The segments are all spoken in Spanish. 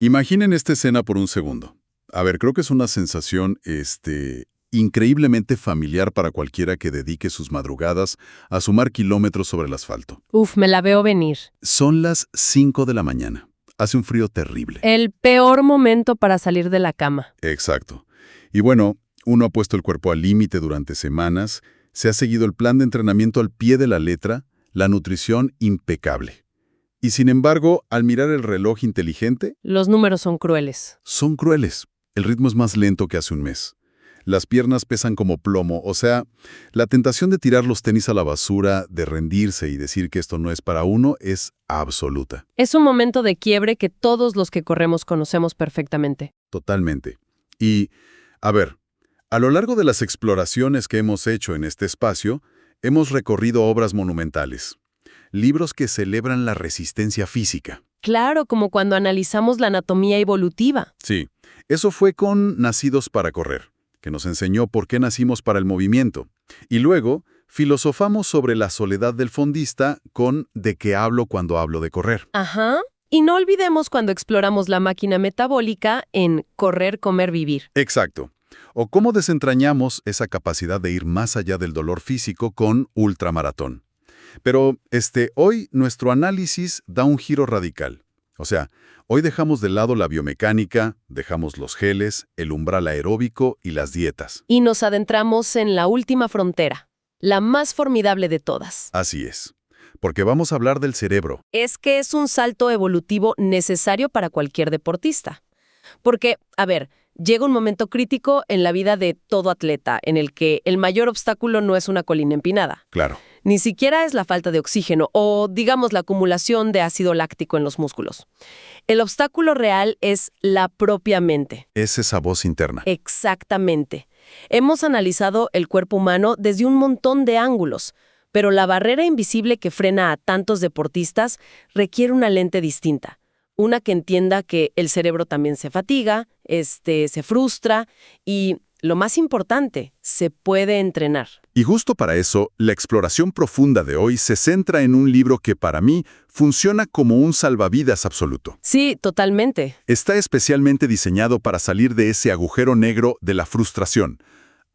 Imaginen esta escena por un segundo. A ver, creo que es una sensación, increíblemente familiar para cualquiera que dedique sus madrugadas a sumar kilómetros sobre el asfalto. Uf, me la veo venir. Son las 5 de la mañana. Hace un frío terrible. El peor momento para salir de la cama. Exacto. Y bueno, uno ha puesto el cuerpo al límite durante semanas, se ha seguido el plan de entrenamiento al pie de la letra, la nutrición impecable. Y sin embargo, al mirar el reloj inteligente, Los números son crueles. son crueles. El ritmo es más lento que hace un mes. Las piernas pesan como plomo, o sea, la tentación de tirar los tenis a la basura, de rendirse y decir que esto no es para uno es absoluta. Es un momento de quiebre que todos los que corremos conocemos perfectamente. Totalmente. Y, a ver, a lo largo de las exploraciones que hemos hecho en este espacio, hemos recorrido obras monumentales. Libros que celebran la resistencia física. Claro, como cuando analizamos la anatomía evolutiva. Sí, eso fue con Nacidos para correr, que nos enseñó por qué nacimos para el movimiento. Y luego, filosofamos sobre la soledad del fondista con ¿De qué hablo cuando hablo de correr? Ajá. Y no olvidemos cuando exploramos la máquina metabólica en Correr, Comer, Vivir. Exacto. O cómo desentrañamos esa capacidad de ir más allá del dolor físico con ultramaratón. Pero hoy nuestro análisis da un giro radical. O sea, hoy dejamos de lado la biomecánica, dejamos los geles, el umbral aeróbico y las dietas. Y nos adentramos en la última frontera, la más formidable de todas. Así es. Porque vamos a hablar del cerebro. Es que es un salto evolutivo necesario para cualquier deportista. Porque, a ver, llega un momento crítico en la vida de todo atleta en el que el mayor obstáculo no es una colina empinada. Claro. Ni siquiera es la falta de oxígeno o, digamos, la acumulación de ácido láctico en los músculos. El obstáculo real es la propia mente. Es esa voz interna. Exactamente. Hemos analizado el cuerpo humano desde un montón de ángulos, pero la barrera invisible que frena a tantos deportistas requiere una lente distinta. Una que entienda que el cerebro también se fatiga, se frustra y, lo más importante, se puede entrenar. Y justo para eso, la exploración profunda de hoy se centra en un libro que para mí funciona como un salvavidas absoluto. Sí, totalmente. Está especialmente diseñado para salir de ese agujero negro de la frustración.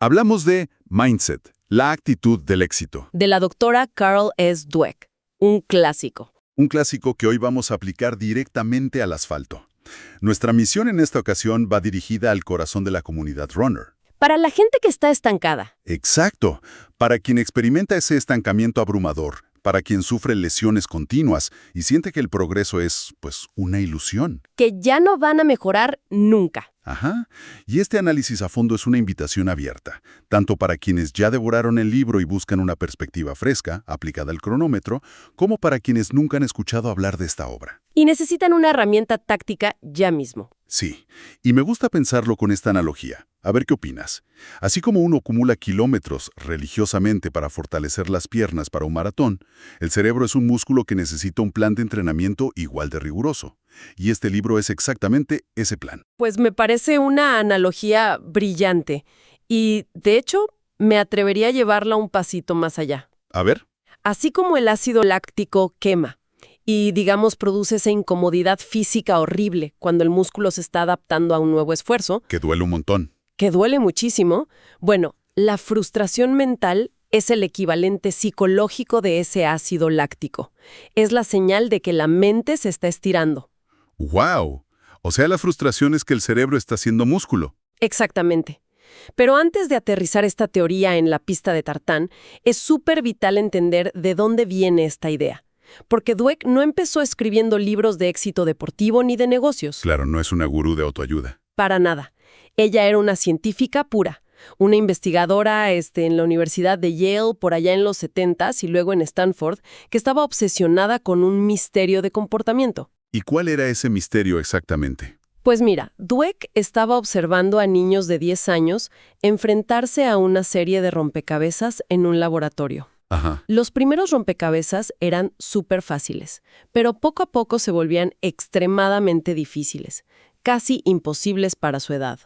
Hablamos de Mindset, la actitud del éxito. De la doctora Carol S. Dweck, un clásico. Un clásico que hoy vamos a aplicar directamente al asfalto. Nuestra misión en esta ocasión va dirigida al corazón de la comunidad runner. Para la gente que está estancada. Exacto. Para quien experimenta ese estancamiento abrumador, para quien sufre lesiones continuas y siente que el progreso es, pues, una ilusión. Que ya no van a mejorar nunca. Ajá. Y este análisis a fondo es una invitación abierta, tanto para quienes ya devoraron el libro y buscan una perspectiva fresca, aplicada al cronómetro, como para quienes nunca han escuchado hablar de esta obra. Y necesitan una herramienta táctica ya mismo. Sí, y me gusta pensarlo con esta analogía. A ver qué opinas. Así como uno acumula kilómetros religiosamente para fortalecer las piernas para un maratón, el cerebro es un músculo que necesita un plan de entrenamiento igual de riguroso. Y este libro es exactamente ese plan. Pues me parece una analogía brillante. Y, de hecho, me atrevería a llevarla un pasito más allá. A ver. Así como el ácido láctico quema y, digamos, produce esa incomodidad física horrible cuando el músculo se está adaptando a un nuevo esfuerzo, Que duele un montón. que duele muchísimo, bueno, la frustración mental es el equivalente psicológico de ese ácido láctico. Es la señal de que la mente se está estirando. ¡Wow! O sea, la frustración es que el cerebro está haciendo músculo. Exactamente. Pero antes de aterrizar esta teoría en la pista de tartán, es súper vital entender de dónde viene esta idea. Porque Dweck no empezó escribiendo libros de éxito deportivo ni de negocios. Claro, no es una gurú de autoayuda. Para nada. Ella era una científica pura, una investigadora en la Universidad de Yale por allá en los 70s y luego en Stanford, que estaba obsesionada con un misterio de comportamiento. ¿Y cuál era ese misterio exactamente? Pues mira, Dweck estaba observando a niños de 10 años enfrentarse a una serie de rompecabezas en un laboratorio. Ajá. Los primeros rompecabezas eran súper fáciles, pero poco a poco se volvían extremadamente difíciles, casi imposibles para su edad.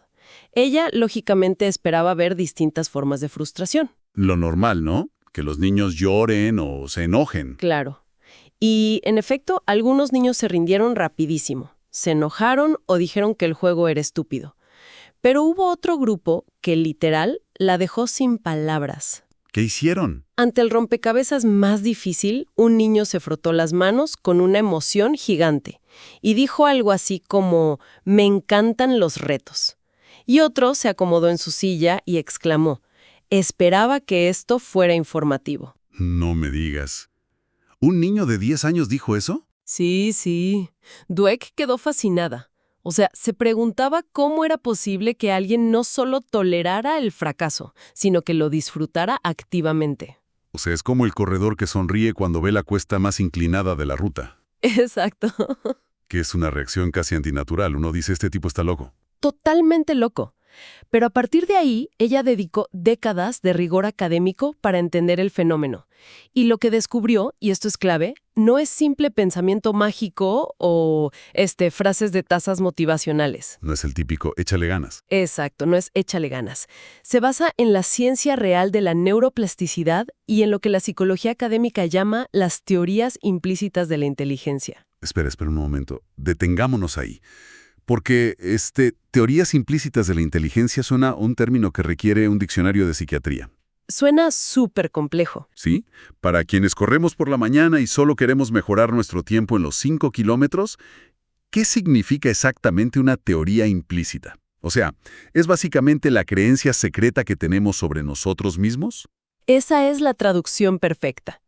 Ella, lógicamente, esperaba ver distintas formas de frustración. Lo normal, ¿no? Que los niños lloren o se enojen. Claro. Y, en efecto, algunos niños se rindieron rapidísimo. se enojaron o dijeron que el juego era estúpido. Pero hubo otro grupo que literal la dejó sin palabras. ¿Qué hicieron? Ante el rompecabezas más difícil, un niño se frotó las manos con una emoción gigante y dijo algo así como, «Me encantan los retos». Y otro se acomodó en su silla y exclamó, «Esperaba que esto fuera informativo». No me digas. ¿Un niño de 10 años dijo eso? Sí, sí. Dweck quedó fascinada. O sea, se preguntaba cómo era posible que alguien no solo tolerara el fracaso, sino que lo disfrutara activamente. O sea, es como el corredor que sonríe cuando ve la cuesta más inclinada de la ruta, Exacto. que es una reacción casi antinatural. Uno dice, este tipo está loco. Totalmente loco. Pero a partir de ahí, ella dedicó décadas de rigor académico para entender el fenómeno. Y lo que descubrió, y esto es clave, no es simple pensamiento mágico o frases de tazas motivacionales. No es el típico, échale ganas. Exacto, no es échale ganas. Se basa en la ciencia real de la neuroplasticidad y en lo que la psicología académica llama las teorías implícitas de la inteligencia. Espera un momento. Detengámonos ahí. Porque teorías implícitas de la inteligencia suena un término que requiere un diccionario de psiquiatría. Suena súper complejo. ¿Sí? Para quienes corremos por la mañana y solo queremos mejorar nuestro tiempo en los 5 kilómetros, ¿qué significa exactamente una teoría implícita? O sea, ¿es básicamente la creencia secreta que tenemos sobre nosotros mismos? Esa es la traducción perfecta.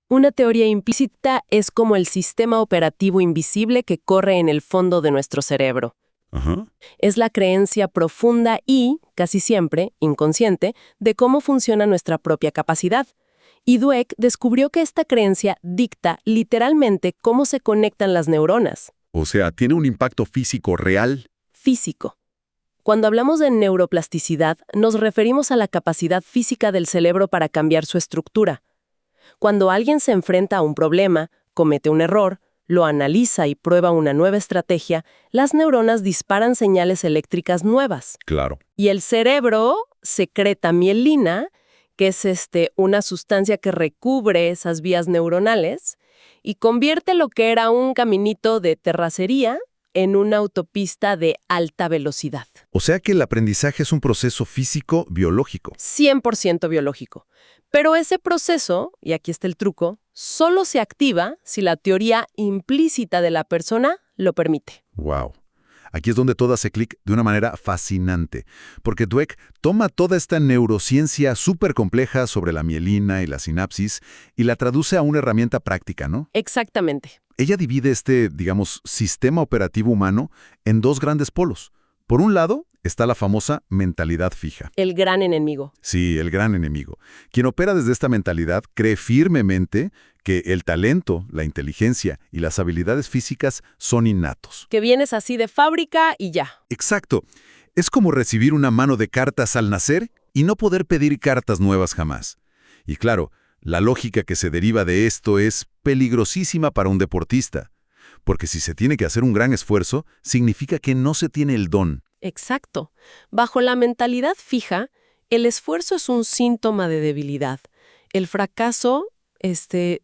Una teoría implícita es como el sistema operativo invisible que corre en el fondo de nuestro cerebro. Ajá. Es la creencia profunda y, casi siempre, inconsciente, de cómo funciona nuestra propia capacidad. Y Dweck descubrió que esta creencia dicta literalmente cómo se conectan las neuronas. O sea, ¿tiene un impacto físico real? Físico. Cuando hablamos de neuroplasticidad, nos referimos a la capacidad física del cerebro para cambiar su estructura. Cuando alguien se enfrenta a un problema, comete un error, lo analiza y prueba una nueva estrategia, las neuronas disparan señales eléctricas nuevas. Claro. Y el cerebro secreta mielina, que es una sustancia que recubre esas vías neuronales, y convierte lo que era un caminito de terracería en una autopista de alta velocidad. O sea que el aprendizaje es un proceso físico biológico. 100% biológico. Pero ese proceso, y aquí está el truco, solo se activa si la teoría implícita de la persona lo permite. ¡Wow! Aquí es donde todo hace clic de una manera fascinante, porque Dweck toma toda esta neurociencia súper compleja sobre la mielina y la sinapsis y la traduce a una herramienta práctica, ¿no? Exactamente. Ella divide sistema operativo humano en dos grandes polos. Por un lado, está la famosa mentalidad fija. El gran enemigo. Sí, el gran enemigo. Quien opera desde esta mentalidad cree firmemente que el talento, la inteligencia y las habilidades físicas son innatos. Que vienes así de fábrica y ya. Exacto. Es como recibir una mano de cartas al nacer y no poder pedir cartas nuevas jamás. Y claro, la lógica que se deriva de esto es peligrosísima para un deportista, porque si se tiene que hacer un gran esfuerzo, significa que no se tiene el don. Exacto. Bajo la mentalidad fija, el esfuerzo es un síntoma de debilidad. El fracaso,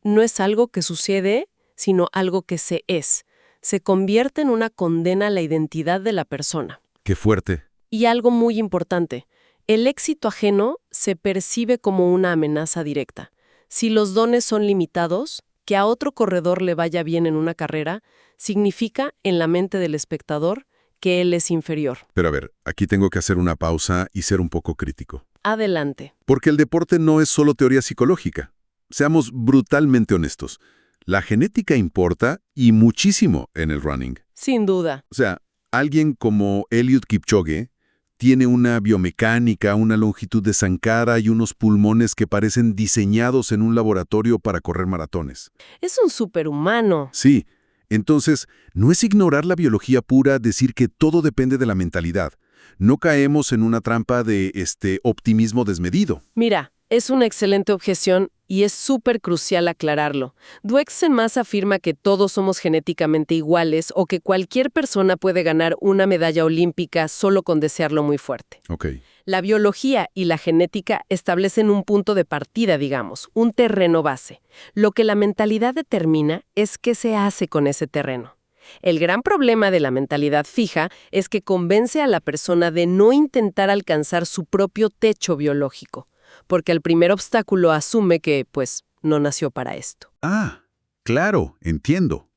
no es algo que sucede, sino algo que se es. Se convierte en una condena a la identidad de la persona. ¡Qué fuerte! Y algo muy importante, el éxito ajeno se percibe como una amenaza directa. Si los dones son limitados, que a otro corredor le vaya bien en una carrera, significa, en la mente del espectador, que él es inferior. Pero a ver, aquí tengo que hacer una pausa y ser un poco crítico. Adelante. Porque el deporte no es solo teoría psicológica. Seamos brutalmente honestos. La genética importa y muchísimo en el running. Sin duda. O sea, alguien como Eliud Kipchoge tiene una biomecánica, una longitud de zancada y unos pulmones que parecen diseñados en un laboratorio para correr maratones. Es un superhumano. Sí. Entonces, no es ignorar la biología pura decir que todo depende de la mentalidad. No caemos en una trampa de optimismo desmedido. Mira, es una excelente objeción y es súper crucial aclararlo. Dweck más afirma que todos somos genéticamente iguales o que cualquier persona puede ganar una medalla olímpica solo con desearlo muy fuerte. Ok. La biología y la genética establecen un punto de partida, digamos, un terreno base. Lo que la mentalidad determina es qué se hace con ese terreno. El gran problema de la mentalidad fija es que convence a la persona de no intentar alcanzar su propio techo biológico, porque el primer obstáculo asume que, pues, no nació para esto. Ah, claro, entiendo.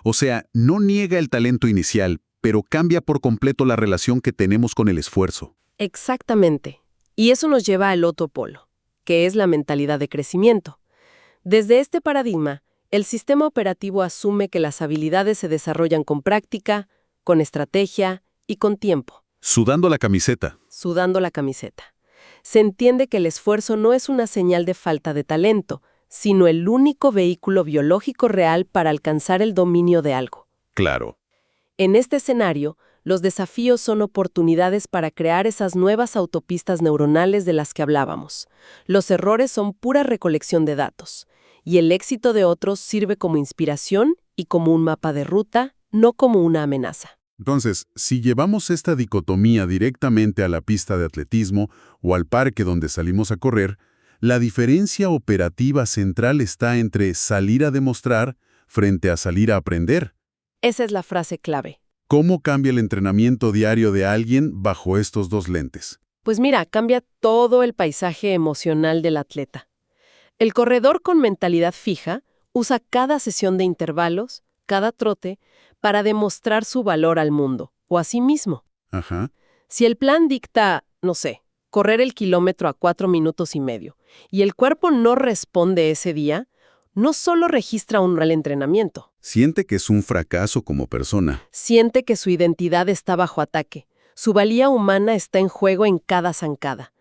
O sea, no niega el talento inicial, pero cambia por completo la relación que tenemos con el esfuerzo. Exactamente. Y eso nos lleva al otro polo, que es la mentalidad de crecimiento. Desde este paradigma, el sistema operativo asume que las habilidades se desarrollan con práctica, con estrategia y con tiempo, Sudando la camiseta. sudando la camiseta. Se entiende que el esfuerzo no es una señal de falta de talento, sino el único vehículo biológico real para alcanzar el dominio de algo. Claro. En este escenario, los desafíos son oportunidades para crear esas nuevas autopistas neuronales de las que hablábamos. Los errores son pura recolección de datos, y el éxito de otros sirve como inspiración y como un mapa de ruta, no como una amenaza. Entonces, si llevamos esta dicotomía directamente a la pista de atletismo o al parque donde salimos a correr, la diferencia operativa central está entre salir a demostrar frente a salir a aprender. Esa es la frase clave. ¿Cómo cambia el entrenamiento diario de alguien bajo estos dos lentes? Pues mira, cambia todo el paisaje emocional del atleta. El corredor con mentalidad fija usa cada sesión de intervalos, cada trote, para demostrar su valor al mundo, o a sí mismo. Ajá. Si el plan dicta, no sé, correr el kilómetro a 4 minutos y medio, y el cuerpo no responde ese día, no solo registra un mal entrenamiento, Siente que es un fracaso como persona. siente que su identidad está bajo ataque, su valía humana está en juego en cada zancada.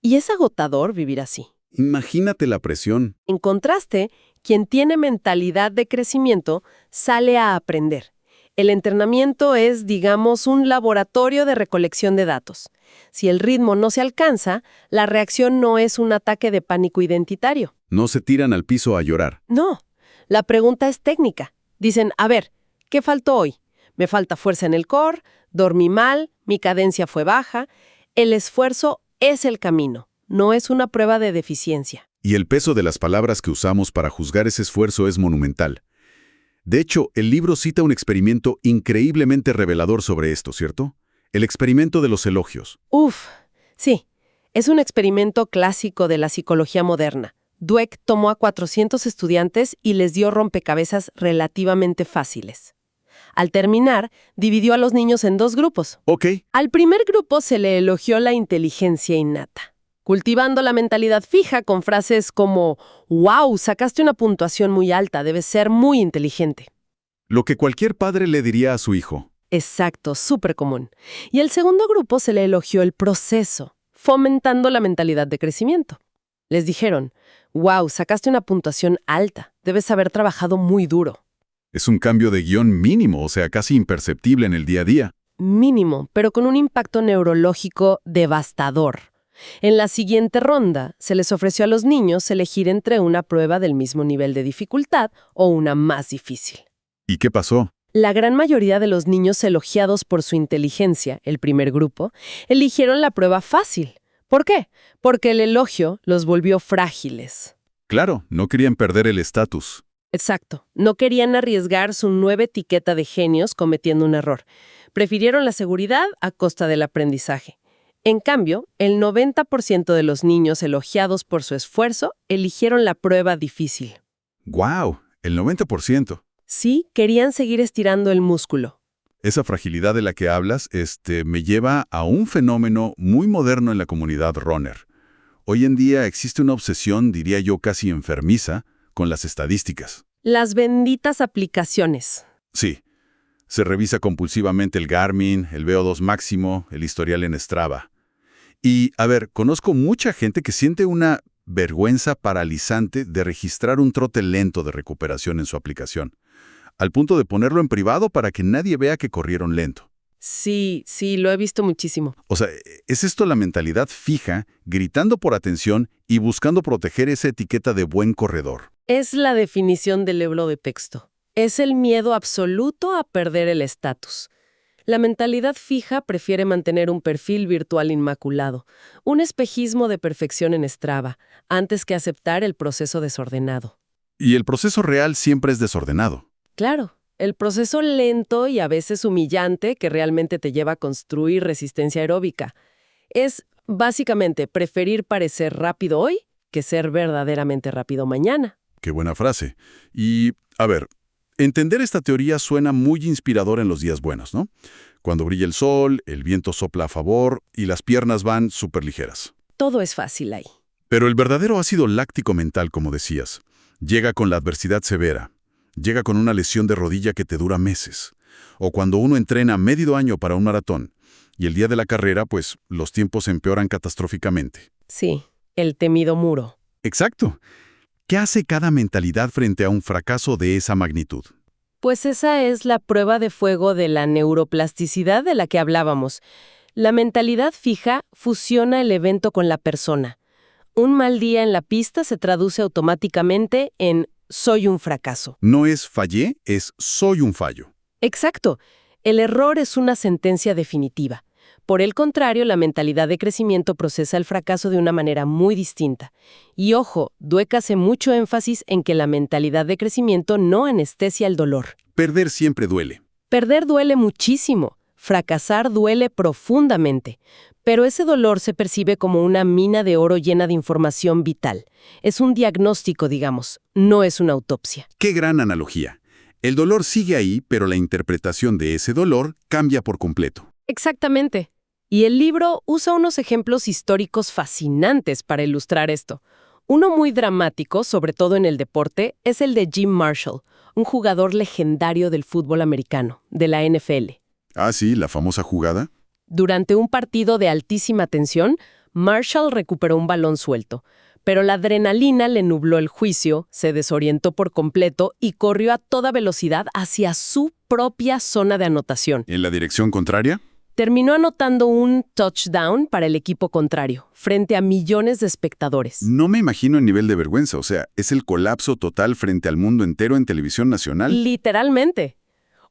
Y es agotador vivir así. Imagínate la presión. En contraste, quien tiene mentalidad de crecimiento sale a aprender. El entrenamiento es, digamos, un laboratorio de recolección de datos. Si el ritmo no se alcanza, la reacción no es un ataque de pánico identitario. No se tiran al piso a llorar. No, la pregunta es técnica. Dicen, a ver, ¿qué faltó hoy? Me falta fuerza en el core, dormí mal, mi cadencia fue baja. El esfuerzo es el camino, no es una prueba de deficiencia. Y el peso de las palabras que usamos para juzgar ese esfuerzo es monumental. De hecho, el libro cita un experimento increíblemente revelador sobre esto, ¿cierto? El experimento de los elogios. Uf, sí, es un experimento clásico de la psicología moderna. Dweck tomó a 400 estudiantes y les dio rompecabezas relativamente fáciles. Al terminar, dividió a los niños en dos grupos. Ok. Al primer grupo se le elogió la inteligencia innata, cultivando la mentalidad fija con frases como «Wow, sacaste una puntuación muy alta, debes ser muy inteligente». Lo que cualquier padre le diría a su hijo. Exacto, súper común. Y al segundo grupo se le elogió el proceso, fomentando la mentalidad de crecimiento. Les dijeron «Wow, sacaste una puntuación alta, debes haber trabajado muy duro». Es un cambio de guión mínimo, o sea, casi imperceptible en el día a día. Mínimo, pero con un impacto neurológico devastador. En la siguiente ronda, se les ofreció a los niños elegir entre una prueba del mismo nivel de dificultad o una más difícil. ¿Y qué pasó? La gran mayoría de los niños elogiados por su inteligencia, el primer grupo, eligieron la prueba fácil. ¿Por qué? Porque el elogio los volvió frágiles. Claro, no querían perder el estatus. Exacto. No querían arriesgar su nueva etiqueta de genios cometiendo un error. Prefirieron la seguridad a costa del aprendizaje. En cambio, el 90% de los niños elogiados por su esfuerzo eligieron la prueba difícil. ¡Guau! El 90%. Sí, querían seguir estirando el músculo. Esa fragilidad de la que hablas, me lleva a un fenómeno muy moderno en la comunidad runner. Hoy en día existe una obsesión, diría yo casi enfermiza, con las estadísticas. Las benditas aplicaciones. Sí, se revisa compulsivamente el Garmin, el VO2 máximo, el historial en Strava. Y, a ver, conozco mucha gente que siente una vergüenza paralizante de registrar un trote lento de recuperación en su aplicación, al punto de ponerlo en privado para que nadie vea que corrieron lento. Sí, lo he visto muchísimo. O sea, ¿es esto la mentalidad fija, gritando por atención y buscando proteger esa etiqueta de buen corredor? Es la definición del libro de texto. Es el miedo absoluto a perder el estatus. La mentalidad fija prefiere mantener un perfil virtual inmaculado, un espejismo de perfección en Strava, antes que aceptar el proceso desordenado. Y el proceso real siempre es desordenado. Claro, el proceso lento y a veces humillante que realmente te lleva a construir resistencia aeróbica. Es básicamente preferir parecer rápido hoy que ser verdaderamente rápido mañana. Qué buena frase. Y, a ver, entender esta teoría suena muy inspirador en los días buenos, ¿no? Cuando brilla el sol, el viento sopla a favor y las piernas van súper ligeras. Todo es fácil ahí. Pero el verdadero ácido láctico mental, como decías, llega con la adversidad severa. Llega con una lesión de rodilla que te dura meses. O cuando uno entrena medio año para un maratón y el día de la carrera, pues los tiempos empeoran catastróficamente. Sí, el temido muro. Exacto. ¿Qué hace cada mentalidad frente a un fracaso de esa magnitud? Pues esa es la prueba de fuego de la neuroplasticidad de la que hablábamos. La mentalidad fija fusiona el evento con la persona. Un mal día en la pista se traduce automáticamente en soy un fracaso. No es fallé, es soy un fallo. Exacto. El error es una sentencia definitiva. Por el contrario, la mentalidad de crecimiento procesa el fracaso de una manera muy distinta. Y ojo, Dweck hace mucho énfasis en que la mentalidad de crecimiento no anestesia el dolor. Perder siempre duele. Perder duele muchísimo. Fracasar duele profundamente. Pero ese dolor se percibe como una mina de oro llena de información vital. Es un diagnóstico, digamos, no es una autopsia. ¡Qué gran analogía! El dolor sigue ahí, pero la interpretación de ese dolor cambia por completo. Exactamente. Y el libro usa unos ejemplos históricos fascinantes para ilustrar esto. Uno muy dramático, sobre todo en el deporte, es el de Jim Marshall, un jugador legendario del fútbol americano, de la NFL. Ah, sí, la famosa jugada. Durante un partido de altísima tensión, Marshall recuperó un balón suelto, pero la adrenalina le nubló el juicio, se desorientó por completo y corrió a toda velocidad hacia su propia zona de anotación. ¿En la dirección contraria? Terminó anotando un touchdown para el equipo contrario, frente a millones de espectadores. No me imagino el nivel de vergüenza, o sea, es el colapso total frente al mundo entero en televisión nacional. Literalmente.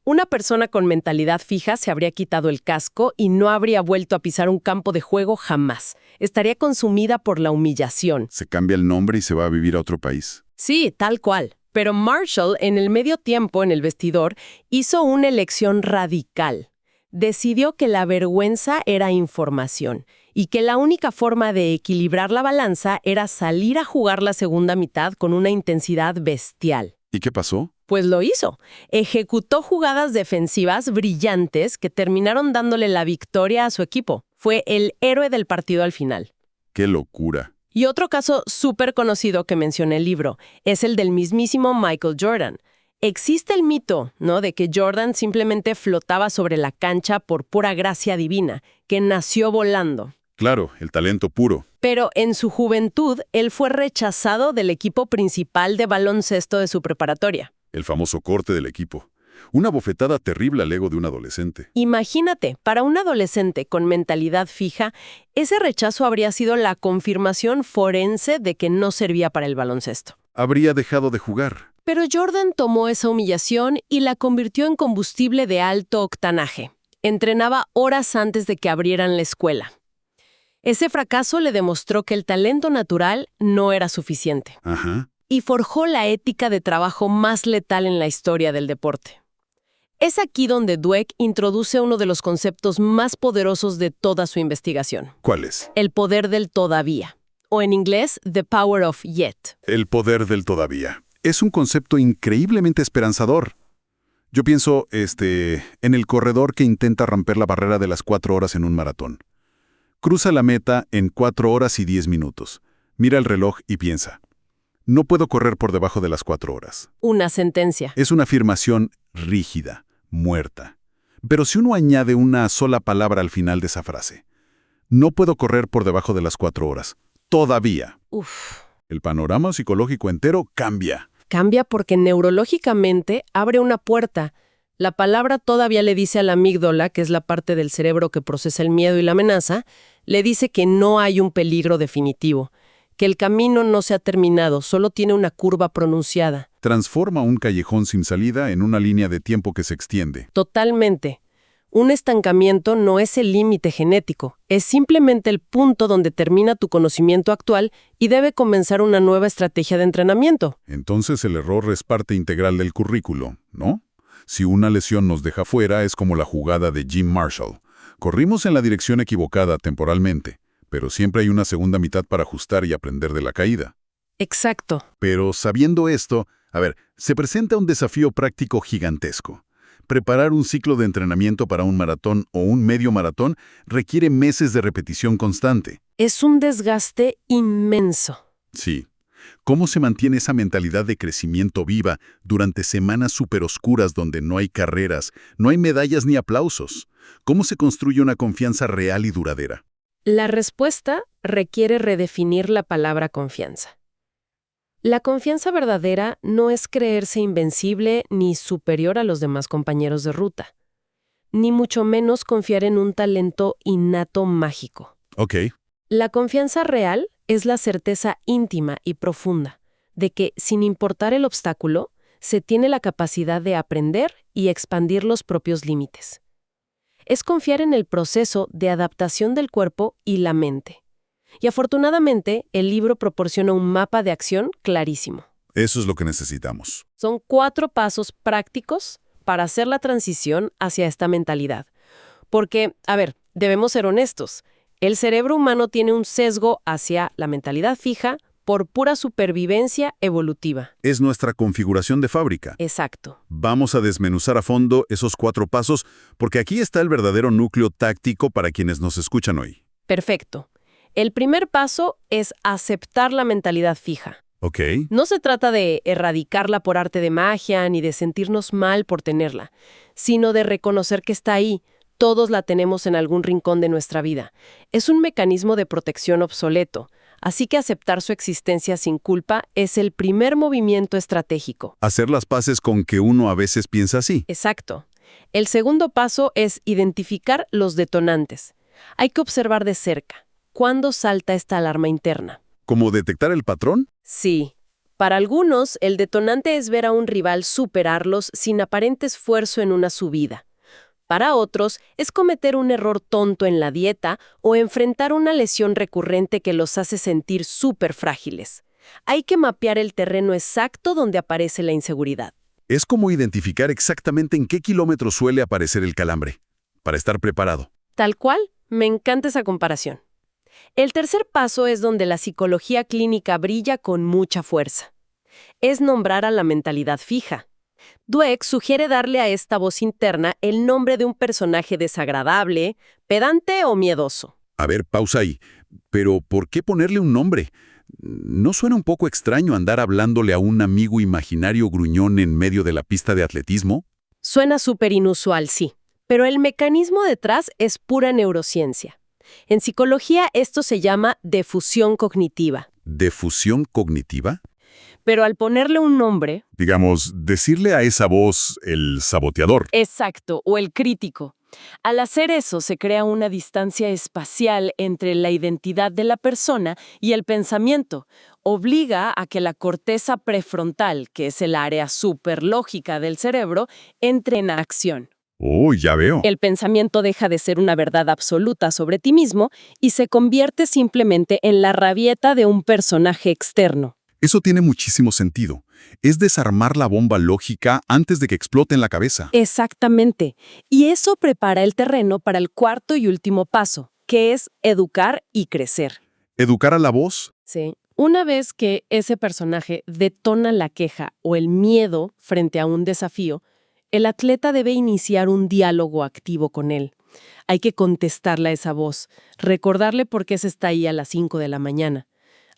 Una persona con mentalidad fija se habría quitado el casco y no habría vuelto a pisar un campo de juego jamás. Estaría consumida por la humillación. Se cambia el nombre y se va a vivir a otro país. Sí, tal cual. Pero Marshall, en el medio tiempo en el vestidor, hizo una elección radical. Decidió que la vergüenza era información y que la única forma de equilibrar la balanza era salir a jugar la segunda mitad con una intensidad bestial. ¿Y qué pasó? Pues lo hizo. Ejecutó jugadas defensivas brillantes que terminaron dándole la victoria a su equipo. Fue el héroe del partido al final. ¡Qué locura! Y otro caso súper conocido que menciona el libro es el del mismísimo Michael Jordan. Existe el mito, ¿no?, de que Jordan simplemente flotaba sobre la cancha por pura gracia divina, que nació volando. Claro, el talento puro. Pero en su juventud, él fue rechazado del equipo principal de baloncesto de su preparatoria. El famoso corte del equipo. Una bofetada terrible al ego de un adolescente. Imagínate, para un adolescente con mentalidad fija, ese rechazo habría sido la confirmación forense de que no servía para el baloncesto. Habría dejado de jugar. Pero Jordan tomó esa humillación y la convirtió en combustible de alto octanaje. Entrenaba horas antes de que abrieran la escuela. Ese fracaso le demostró que el talento natural no era suficiente. Ajá. Y forjó la ética de trabajo más letal en la historia del deporte. Es aquí donde Dweck introduce uno de los conceptos más poderosos de toda su investigación. ¿Cuál es? El poder del todavía, o en inglés, the power of yet. El poder del todavía. Es un concepto increíblemente esperanzador. Yo pienso, en el corredor que intenta romper la barrera de las 4 horas en un maratón. Cruza la meta en 4 horas y 10 minutos. Mira el reloj y piensa, no puedo correr por debajo de las 4 horas. Una sentencia. Es una afirmación rígida, muerta. Pero si uno añade una sola palabra al final de esa frase, no puedo correr por debajo de las 4 horas. Todavía. Uf. El panorama psicológico entero cambia. Cambia porque neurológicamente abre una puerta. La palabra todavía le dice a la amígdala, que es la parte del cerebro que procesa el miedo y la amenaza, le dice que no hay un peligro definitivo, que el camino no se ha terminado, solo tiene una curva pronunciada. Transforma un callejón sin salida en una línea de tiempo que se extiende. Totalmente. Un estancamiento no es el límite genético, es simplemente el punto donde termina tu conocimiento actual y debe comenzar una nueva estrategia de entrenamiento. Entonces el error es parte integral del currículo, ¿no? Si una lesión nos deja fuera, es como la jugada de Jim Marshall. Corrimos en la dirección equivocada temporalmente, pero siempre hay una segunda mitad para ajustar y aprender de la caída. Exacto. Pero sabiendo esto, se presenta un desafío práctico gigantesco. Preparar un ciclo de entrenamiento para un maratón o un medio maratón requiere meses de repetición constante. Es un desgaste inmenso. Sí. ¿Cómo se mantiene esa mentalidad de crecimiento viva durante semanas superoscuras donde no hay carreras, no hay medallas ni aplausos? ¿Cómo se construye una confianza real y duradera? La respuesta requiere redefinir la palabra confianza. La confianza verdadera no es creerse invencible ni superior a los demás compañeros de ruta, ni mucho menos confiar en un talento innato mágico. Ok. La confianza real es la certeza íntima y profunda de que, sin importar el obstáculo, se tiene la capacidad de aprender y expandir los propios límites. Es confiar en el proceso de adaptación del cuerpo y la mente. Y afortunadamente, el libro proporciona un mapa de acción clarísimo. Eso es lo que necesitamos. Son 4 pasos prácticos para hacer la transición hacia esta mentalidad. Porque, debemos ser honestos. El cerebro humano tiene un sesgo hacia la mentalidad fija por pura supervivencia evolutiva. Es nuestra configuración de fábrica. Exacto. Vamos a desmenuzar a fondo esos 4 pasos porque aquí está el verdadero núcleo táctico para quienes nos escuchan hoy. Perfecto. El primer paso es aceptar la mentalidad fija. Ok. No se trata de erradicarla por arte de magia ni de sentirnos mal por tenerla, sino de reconocer que está ahí. Todos la tenemos en algún rincón de nuestra vida. Es un mecanismo de protección obsoleto, así que aceptar su existencia sin culpa es el primer movimiento estratégico. Hacer las paces con que uno a veces piensa así. Exacto. El segundo paso es identificar los detonantes. Hay que observar de cerca. ¿Cuándo salta esta alarma interna? ¿Cómo detectar el patrón? Sí. Para algunos, el detonante es ver a un rival superarlos sin aparente esfuerzo en una subida. Para otros, es cometer un error tonto en la dieta o enfrentar una lesión recurrente que los hace sentir súper frágiles. Hay que mapear el terreno exacto donde aparece la inseguridad. Es como identificar exactamente en qué kilómetro suele aparecer el calambre, para estar preparado. Tal cual, me encanta esa comparación. El tercer paso es donde la psicología clínica brilla con mucha fuerza. Es nombrar a la mentalidad fija. Dweck sugiere darle a esta voz interna el nombre de un personaje desagradable, pedante o miedoso. Pausa ahí. Pero, ¿por qué ponerle un nombre? ¿No suena un poco extraño andar hablándole a un amigo imaginario gruñón en medio de la pista de atletismo? Suena súper inusual, sí, pero el mecanismo detrás es pura neurociencia. En psicología esto se llama defusión cognitiva. ¿Defusión cognitiva? Pero al ponerle un nombre... Digamos, decirle a esa voz el saboteador. Exacto, o el crítico. Al hacer eso se crea una distancia espacial entre la identidad de la persona y el pensamiento. Obliga a que la corteza prefrontal, que es el área superlógica del cerebro, entre en acción. Oh, ya veo. El pensamiento deja de ser una verdad absoluta sobre ti mismo y se convierte simplemente en la rabieta de un personaje externo. Eso tiene muchísimo sentido. Es desarmar la bomba lógica antes de que explote en la cabeza. Exactamente. Y eso prepara el terreno para el cuarto y último paso, que es educar y crecer. ¿Educar a la voz? Sí. Una vez que ese personaje detona la queja o el miedo frente a un desafío, el atleta debe iniciar un diálogo activo con él. Hay que contestarle a esa voz, recordarle por qué se está ahí a las 5 de la mañana,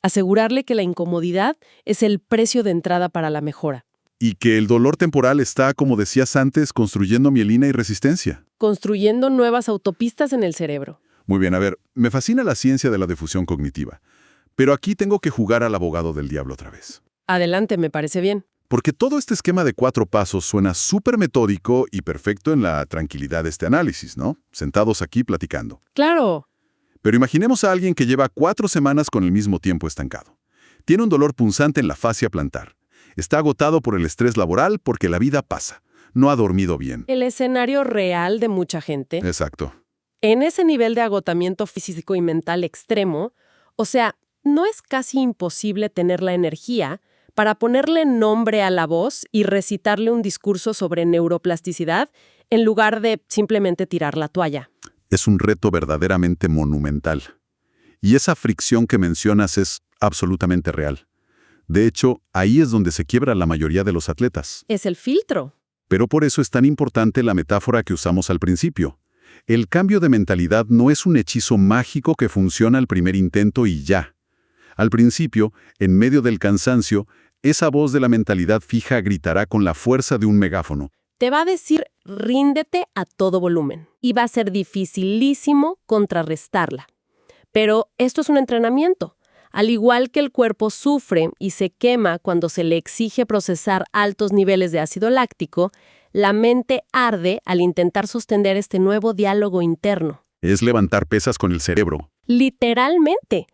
asegurarle que la incomodidad es el precio de entrada para la mejora. Y que el dolor temporal está, como decías antes, construyendo mielina y resistencia. Construyendo nuevas autopistas en el cerebro. Muy bien, me fascina la ciencia de la difusión cognitiva. Pero aquí tengo que jugar al abogado del diablo otra vez. Adelante, me parece bien. Porque todo este esquema de 4 pasos suena súper metódico y perfecto en la tranquilidad de este análisis, ¿no? Sentados aquí platicando. ¡Claro! Pero imaginemos a alguien que lleva 4 semanas con el mismo tiempo estancado. Tiene un dolor punzante en la fascia plantar. Está agotado por el estrés laboral porque la vida pasa. No ha dormido bien. El escenario real de mucha gente. Exacto. En ese nivel de agotamiento físico y mental extremo, o sea, no es casi imposible tener la energía para ponerle nombre a la voz y recitarle un discurso sobre neuroplasticidad en lugar de simplemente tirar la toalla. Es un reto verdaderamente monumental. Y esa fricción que mencionas es absolutamente real. De hecho, ahí es donde se quiebra la mayoría de los atletas. Es el filtro. Pero por eso es tan importante la metáfora que usamos al principio. El cambio de mentalidad no es un hechizo mágico que funciona al primer intento y ya. Al principio, en medio del cansancio, esa voz de la mentalidad fija gritará con la fuerza de un megáfono. Te va a decir, ríndete a todo volumen. Y va a ser dificilísimo contrarrestarla. Pero esto es un entrenamiento. Al igual que el cuerpo sufre y se quema cuando se le exige procesar altos niveles de ácido láctico, la mente arde al intentar sostener este nuevo diálogo interno. Es levantar pesas con el cerebro. Literalmente.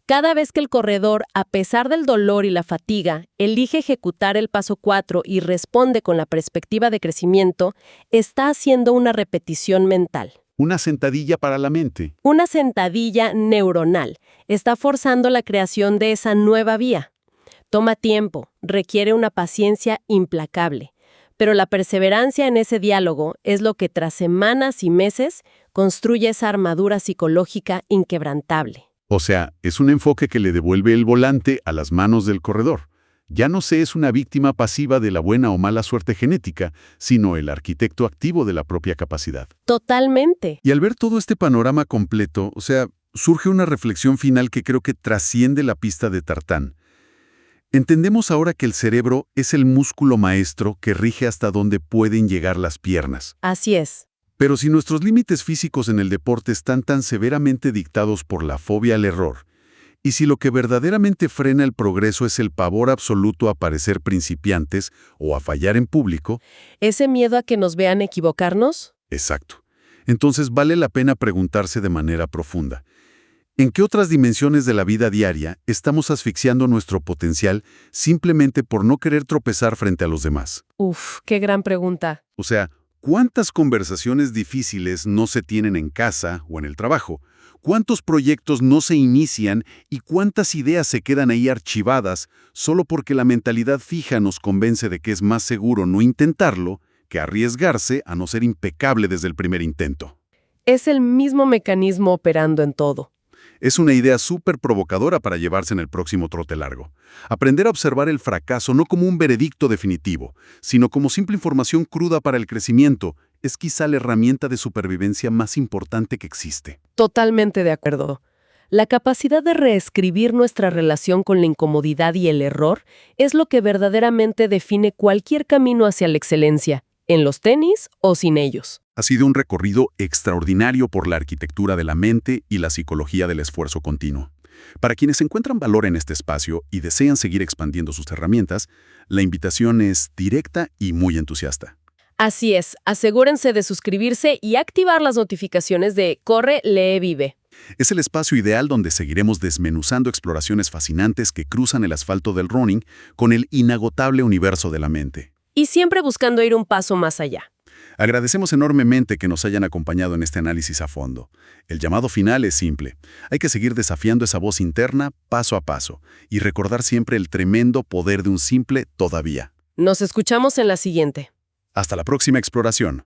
Cada vez que el corredor, a pesar del dolor y la fatiga, elige ejecutar el paso 4 y responde con la perspectiva de crecimiento, está haciendo una repetición mental. Una sentadilla para la mente. Una sentadilla neuronal. Está forzando la creación de esa nueva vía. Toma tiempo, requiere una paciencia implacable. Pero la perseverancia en ese diálogo es lo que tras semanas y meses construye esa armadura psicológica inquebrantable. O sea, es un enfoque que le devuelve el volante a las manos del corredor. Ya no se es una víctima pasiva de la buena o mala suerte genética, sino el arquitecto activo de la propia capacidad. Totalmente. Y al ver todo este panorama completo, surge una reflexión final que creo que trasciende la pista de tartán. Entendemos ahora que el cerebro es el músculo maestro que rige hasta dónde pueden llegar las piernas. Así es. Pero si nuestros límites físicos en el deporte están tan severamente dictados por la fobia al error, y si lo que verdaderamente frena el progreso es el pavor absoluto a parecer principiantes o a fallar en público... ¿Ese miedo a que nos vean equivocarnos? Exacto. Entonces vale la pena preguntarse de manera profunda. ¿En qué otras dimensiones de la vida diaria estamos asfixiando nuestro potencial simplemente por no querer tropezar frente a los demás? Uf, qué gran pregunta. ¿Cuántas conversaciones difíciles no se tienen en casa o en el trabajo? ¿Cuántos proyectos no se inician y cuántas ideas se quedan ahí archivadas solo porque la mentalidad fija nos convence de que es más seguro no intentarlo que arriesgarse a no ser impecable desde el primer intento? Es el mismo mecanismo operando en todo. Es una idea súper provocadora para llevarse en el próximo trote largo. Aprender a observar el fracaso no como un veredicto definitivo, sino como simple información cruda para el crecimiento, es quizá la herramienta de supervivencia más importante que existe. Totalmente de acuerdo. La capacidad de reescribir nuestra relación con la incomodidad y el error es lo que verdaderamente define cualquier camino hacia la excelencia, en los tenis o sin ellos. Ha sido un recorrido extraordinario por la arquitectura de la mente y la psicología del esfuerzo continuo. Para quienes encuentran valor en este espacio y desean seguir expandiendo sus herramientas, la invitación es directa y muy entusiasta. Así es, asegúrense de suscribirse y activar las notificaciones de Corre, Lee, Vive. Es el espacio ideal donde seguiremos desmenuzando exploraciones fascinantes que cruzan el asfalto del running con el inagotable universo de la mente. Y siempre buscando ir un paso más allá. Agradecemos enormemente que nos hayan acompañado en este análisis a fondo. El llamado final es simple. Hay que seguir desafiando esa voz interna paso a paso y recordar siempre el tremendo poder de un simple todavía. Nos escuchamos en la siguiente. Hasta la próxima exploración.